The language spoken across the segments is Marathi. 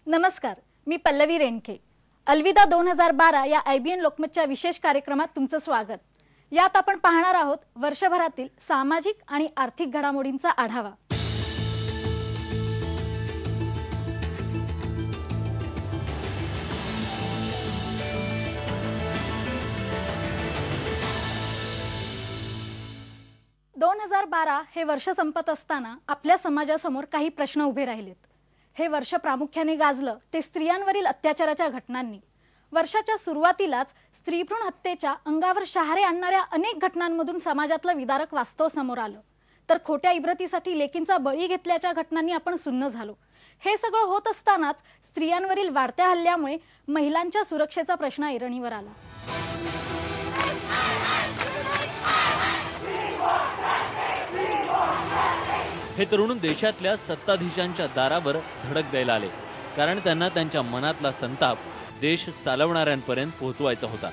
नमस्कार, मी पल्लवी रेणके। अलविदा 2012 या IBN लोकमतच्या विशेष कार्यक्रमात तुमचं स्वागत। यात आपण पाहणार आहोत वर्षभरातील सामाजिक आणि आर्थिक घडामोडींचा आढावा। हे वर्ष संपत असताना आपल्या समाजासमोर काही प्रश्न उभे राहिलेत। हे वर्ष प्रामुख्याने गाजलं ते स्त्रियांवरील अत्याचाराच्या घटनांनी। वर्षाच्या सुरुवातीलाच स्त्रीभ्रूण हत्येच्या अंगावर शहारे आणणाऱ्या अनेक घटनांमधून समाजातलं विदारक वास्तव समोर आलं, तर खोट्या इब्रतीसाठी लेकींचा बळी घेतल्याच्या घटनांनी आपण सुन्न झालो। हे सगळं होत असतानाच स्त्रियांवरील वाढत्या हल्ल्यामुळे महिलांच्या सुरक्षेचा प्रश्न ऐरणीवर आला। हे तरुण देशातल्या सत्ताधीशांच्या दारावर धडक द्यायला आले, कारण त्यांना त्यांच्या मनातला संताप देश चालवणाऱ्यांपर्यंत पोहोचवायचा होता।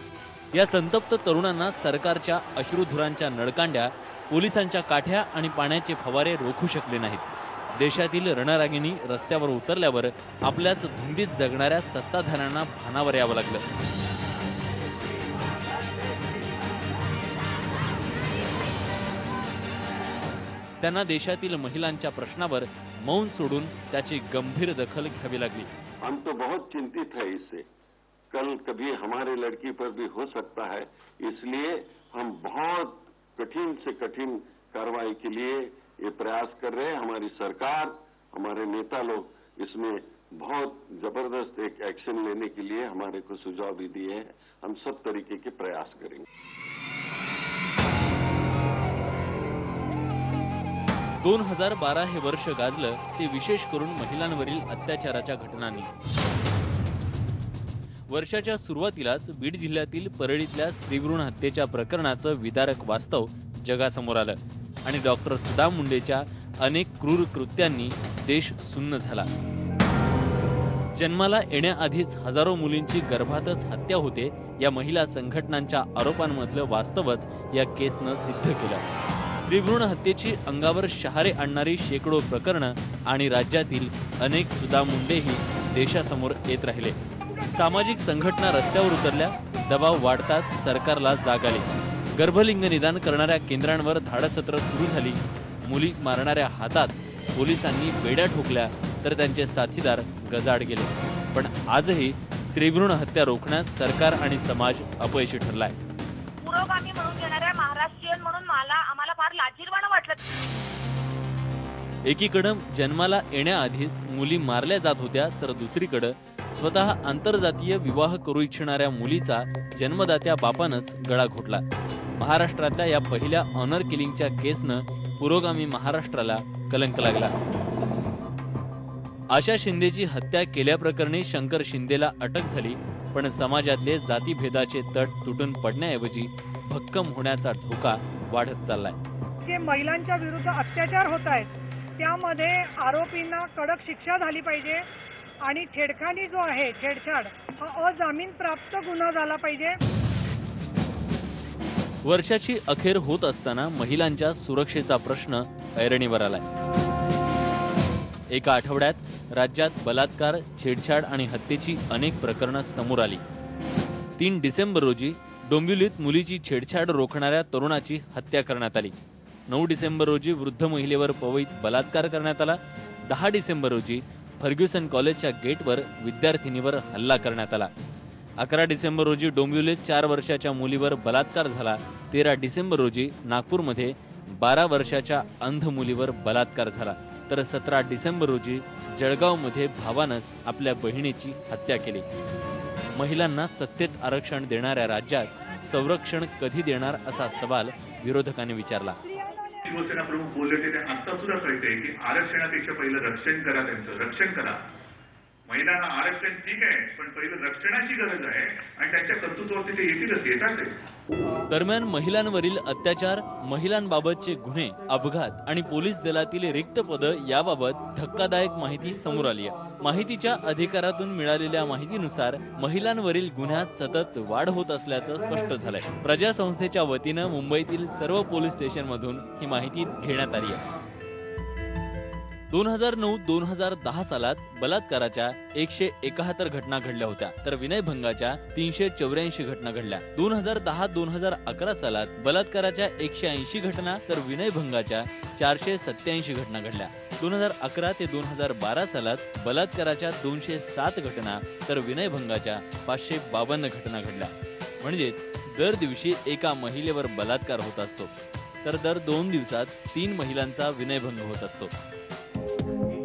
या संतप्त तरुणांना सरकारच्या अश्रुधुरांच्या नळकांड्या, पोलिसांच्या काठ्या आणि पाण्याचे फवारे रोखू शकले नाहीत। देशातील रणरागिणी रस्त्यावर उतरल्यावर आपल्याच धुंदीत जगणाऱ्या सत्ताधाऱ्यांना भानावर यावं लागलं। त्यांना देशातील महिलांच्या प्रश्नावर मौन सोडून त्याची गंभीर दखल घ्यावी लागली। हम तो बहुत चिंतित है इससे, कल कभी हमारे लड़की पर भी हो सकता है, इसलिए हम बहुत कठिन से कठिन कार्रवाई के लिए ये प्रयास कर रहे हैं। हमारी सरकार, हमारे नेता लोग इसमें बहुत जबरदस्त एक एक्शन लेने के लिए हमारे को सुझाव भी दिए हैं। हम सब तरीके के प्रयास करेंगे। 2012 हे वर्ष गाजलं ते विशेष करून महिलांवरील अत्याचाराच्या घटनांनी। वर्षाच्या सुरुवातीलाच बीड जिल्ह्यातील परळीतल्या स्त्रीभ्रूण हत्येच्या प्रकरणाचं विदारक वास्तव जगासमोर आलं आणि डॉक्टर सुदाम मुंडेच्या अनेक क्रूर कृत्यांनी देश सुन्न झाला। जन्माला येण्याआधीच हजारो मुलींची गर्भातच हत्या होते या महिला संघटनांच्या आरोपांमधलं वास्तवच या केसनं सिद्ध केलं। स्त्रीभ्रूण हत्येची अंगावर शहारे आणणारी शेकडो प्रकरणं आणि राज्यातील अनेक सुदाम मुंडेही देशासमोर येत राहिले। सामाजिक संघटना रस्त्यावर उतरल्या, दबाव वाढताच सरकारला जाग आली। गर्भलिंग निदान करणाऱ्या केंद्रांवर धाडसत्र सुरू झाली। मुली मारणाऱ्या हातात पोलिसांनी बेड्या ठोकल्या तर त्यांचे साथीदार गजाआड गेले। पण आजही स्त्रीभ्रूण हत्या रोखण्यात सरकार आणि समाज अपयशी ठरलाय। पुरोगामी म्हणून येणाऱ्या महाराष्ट्रीयन म्हणून आम्हाला फार लाजिरवाणं वाटलं। एकीकडे जन्माला येण्याआधीच मुली मारल्या जात होत्या, तर दुसरीकडे स्वतः आंतरजातीय विवाह करू इच्छिणाऱ्या मुलीचा जन्मदात्या बापानंच गळा घोटला। महाराष्ट्रातल्या या पहिल्या ऑनर किलिंगच्या केसनं पुरोगामी महाराष्ट्राला कलंक लागला। आशा शिंदेची हत्या केल्याप्रकरणी शंकर शिंदेला अटक झाली, पण समाजातले जातीभेदाचे तट तुटून पडण्याऐवजी भक्कम होण्याचा धोका वाढत चाललाय। जे महिलांच्या विरुद्ध अत्याचार होत आहेत त्यामध्ये आरोपींना कडक शिक्षा झाली पाहिजे आणि छेडखानी जो आहे, छेडछाड हा अजामीन प्राप्त गुन्हा झाला पाहिजे। वर्षाची अखेर होत असताना महिलांच्या सुरक्षेचा प्रश्न ऐरणीवर आलाय। एका आठवड्यात राज्यात बलात्कार, छेडछाड आणि हत्येची अनेक प्रकरणं समोर आली। 3 डिसेंबर रोजी डोंबिवलीत मुलीची छेडछाड रोखणाऱ्या तरुणाची हत्या करण्यात आली। 9 डिसेंबर रोजी वृद्ध महिलेवर पवईत बलात्कार करण्यात आला। 10 डिसेंबर रोजी फर्ग्युसन कॉलेजच्या गेटवर विद्यार्थिनीवर हल्ला करण्यात आला। 11 डिसेंबर रोजी डोंबिवलीत 4 वर्षाच्या मुलीवर बलात्कार झाला। 13 डिसेंबर रोजी नागपूरमध्ये 12 वर्षाच्या अंध मुलीवर बलात्कार झाला, तर 17 डिसेंबर रोजी जळगावमध्ये भावानंच आपल्या बहिणीची हत्या केली। महिलांना सत्तेत आरक्षण देणाऱ्या राज्यात संरक्षण कधी देणार असा सवाल विरोधकांनी विचारला। शिवसेना प्रमुख बोलले ते आता सुद्धा कळतंय की आरक्षणापेक्षा पहिलं रक्षण करा, त्यांचं रक्षण करा। महिलांना आरक्षण ठीक आहे, पण पहिलं रक्षणाची गरज आहे आणि त्यांच्या कर्तृत्वावरती ते येतीलच। दरम्यान महिलांवरील अत्याचार, महिलांबाबतचे गुन्हे, अपघात आणि पोलीस दलातील रिक्त पदं याबाबत धक्कादायक माहिती समोर आली आहे। माहितीच्या अधिकारातून मिळालेल्या माहितीनुसार महिलांवरील गुन्ह्यात सतत वाढ होत असल्याचं स्पष्ट झालंय। प्रजासंस्थेच्या वतीनं मुंबईतील सर्व पोलीस स्टेशनमधून ही माहिती घेण्यात आली आहे। 2009-2010 सालात बलात्काराच्या 171 घटना घडल्या होत्या, तर विनयभंगाच्या 384 घटना घडल्या. 2010-2011 सालात बलात्काराच्या 180 घटना तर विनयभंगाच्या 487 घटना घडल्या. 2011 ते 2012 सालात बलात्काराच्या 207 घटना तर विनयभंगाच्या 552 घटना घडल्या. म्हणजे दर दिवशी एका महिलेवर बलात्कार होत असतो, तर दर 2 दिवसात 3 महिलांचा विनयभंग होत असतो.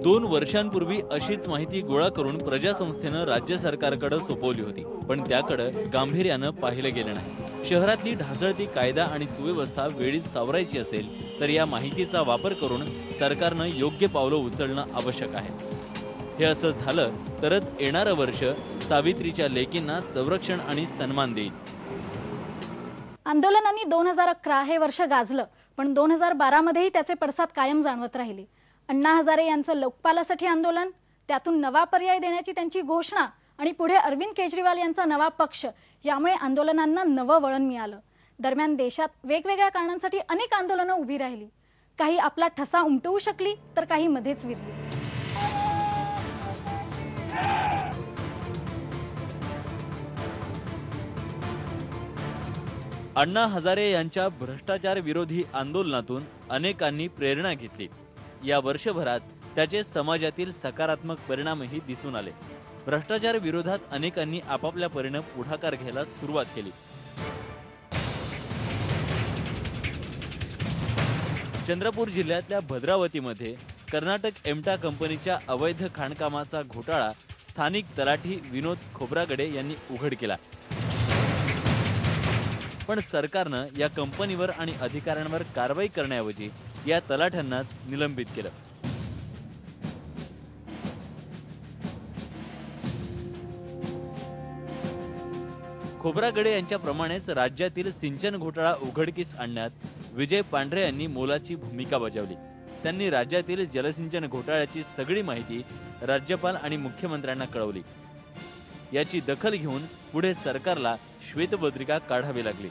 2 वर्षांपूर्वी अशीच माहिती गोळा करून प्रजासंस्थेनं राज्य सरकारकडे सोपवली होती, पण त्याकडे गांभीर्यानं पाहिलं गेलं नाही. शहरातली ढासळती कायदा आणि सुव्यवस्था वेळीच सावरायची असेल तर या माहितीचा वापर करून सरकारनं योग्य पावलं उचलणं आवश्यक आहे. हे असं झालं तरच येणारं वर्ष सावित्रीच्या लेकींना संरक्षण आणि सन्मान देईल. आंदोलनांनी 2011 हे वर्ष गाजलं, पण 2012 मध्येही त्याचे पडसाद कायम जाणवत राहिले. अण्णा हजारे यांचं लोकपालासाठी आंदोलन, त्यातून नवा पर्याय देण्याची त्यांची घोषणा आणि पुढे अरविंद केजरीवाल यांचा नवा पक्ष, यामुळे आंदोलनांना नवं वळण मिळालं. दरम्यान देशात वेगवेगळ्या कारणांसाठी अनेक आंदोलनं उभी राहिली. काही आपला ठसा उमटवू शकली, तर काही मध्येच विरली. अण्णा हजारे यांच्या भ्रष्टाचार विरोधी आंदोलनातून अनेकांनी प्रेरणा घेतली. या वर्षभरात त्याचे समाजातील सकारात्मक परिणामही दिसून आले. भ्रष्टाचार विरोधात अनेकांनी आपापल्या परीने पुढाकार घ्यायला सुरुवात केली. चंद्रपूर जिल्ह्यातल्या भद्रावतीमध्ये कर्नाटक एमटा कंपनीच्या अवैध खाणकामाचा घोटाळा स्थानिक तलाठी विनोद खोब्रागडे यांनी उघड केला. पण सरकारनं या कंपनीवर आणि अधिकाऱ्यांवर कारवाई करण्याऐवजी या तलाठ्यांनाच निलंबित केलं. खोब्रागडे यांच्याप्रमाणेच राज्यातील सिंचन घोटाळा उघडकीस आणण्यात विजय पांढरे यांनी मोलाची भूमिका बजावली. त्यांनी राज्यातील जलसिंचन घोटाळ्याची सगळी माहिती राज्यपाल आणि मुख्यमंत्र्यांना कळवली. याची दखल घेऊन पुढे सरकारला श्वेतपत्रिका काढावी लागली.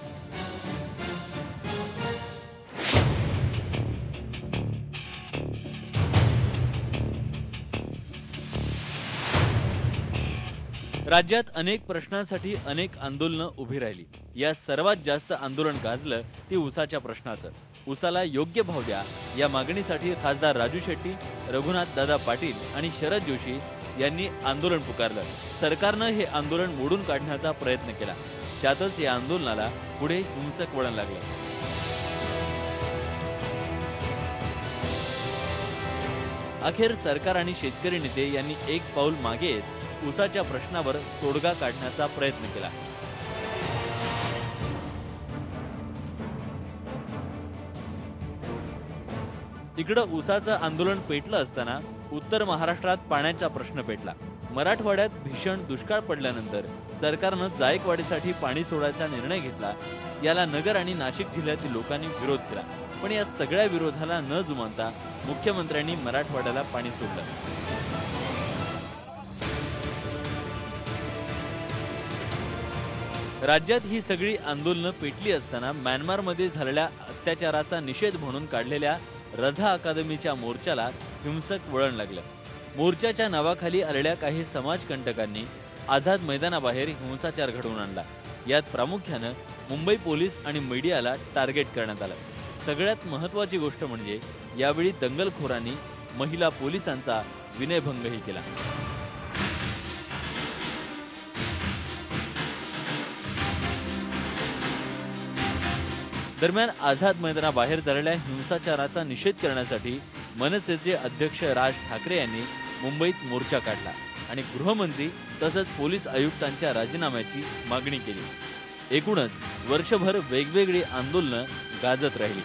राज्यात अनेक प्रश्नांसाठी अनेक आंदोलनं उभी राहिली. या सर्वात जास्त आंदोलन गाजलं ते ऊसाच्या प्रश्नाचं. ऊसाला योग्य भाव द्या या मागणीसाठी खासदार राजू शेट्टी, रघुनाथ दादा पाटील आणि शरद जोशी यांनी आंदोलन पुकारलं. सरकारनं हे आंदोलन मोडून काढण्याचा प्रयत्न केला. त्यातच या आंदोलनाला पुढे हिंसक वळण लागलं. अखेर सरकार आणि शेतकरी नेते यांनी एक पाऊल मागे येत ऊसाच्या प्रश्नावर तोडगा काढण्याचा प्रयत्न केला. इकडं ऊसाचं आंदोलन पेटलं असताना उत्तर महाराष्ट्रात पाण्याचा प्रश्न पेटला. मराठवाड्यात भीषण दुष्काळ पडल्यानंतर सरकारनं जायकवाडीसाठी पाणी सोडायचा निर्णय घेतला. याला नगर आणि नाशिक जिल्ह्यातील लोकांनी विरोध केला. पण या सगळ्या विरोधाला न जुमानता मुख्यमंत्र्यांनी मराठवाड्याला पाणी सोडलं. राज्यात ही सगळी आंदोलनं पेटली असताना म्यानमारमध्ये झालेल्या अत्याचाराचा निषेध म्हणून काढलेल्या रझा अकादमीच्या मोर्चाला हिंसक वळण लागलं. मोर्चाच्या नावाखाली आलेल्या काही समाजकंटकांनी आझाद मैदानाबाहेर हिंसाचार घडवून आणला. यात प्रामुख्यानं मुंबई पोलीस आणि मीडियाला टार्गेट करण्यात आलं. सगळ्यात महत्त्वाची गोष्ट म्हणजे यावेळी दंगलखोरांनी महिला पोलिसांचा विनयभंगही केला. दरम्यान आझाद मैदानाबाहेर झालेल्या हिंसाचाराचा निषेध करण्यासाठी मनसेचे अध्यक्ष राज ठाकरे यांनी मुंबईत मोर्चा काढला आणि गृहमंत्री तसंच पोलीस आयुक्तांच्या राजीनाम्याची मागणी केली. एकूणच वर्षभर वेगवेगळी आंदोलनं गाजत राहिली.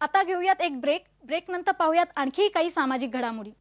आता घेऊयात एक ब्रेक. ब्रेक नंतर पाहूयात आणखी काही सामाजिक घडामोडी.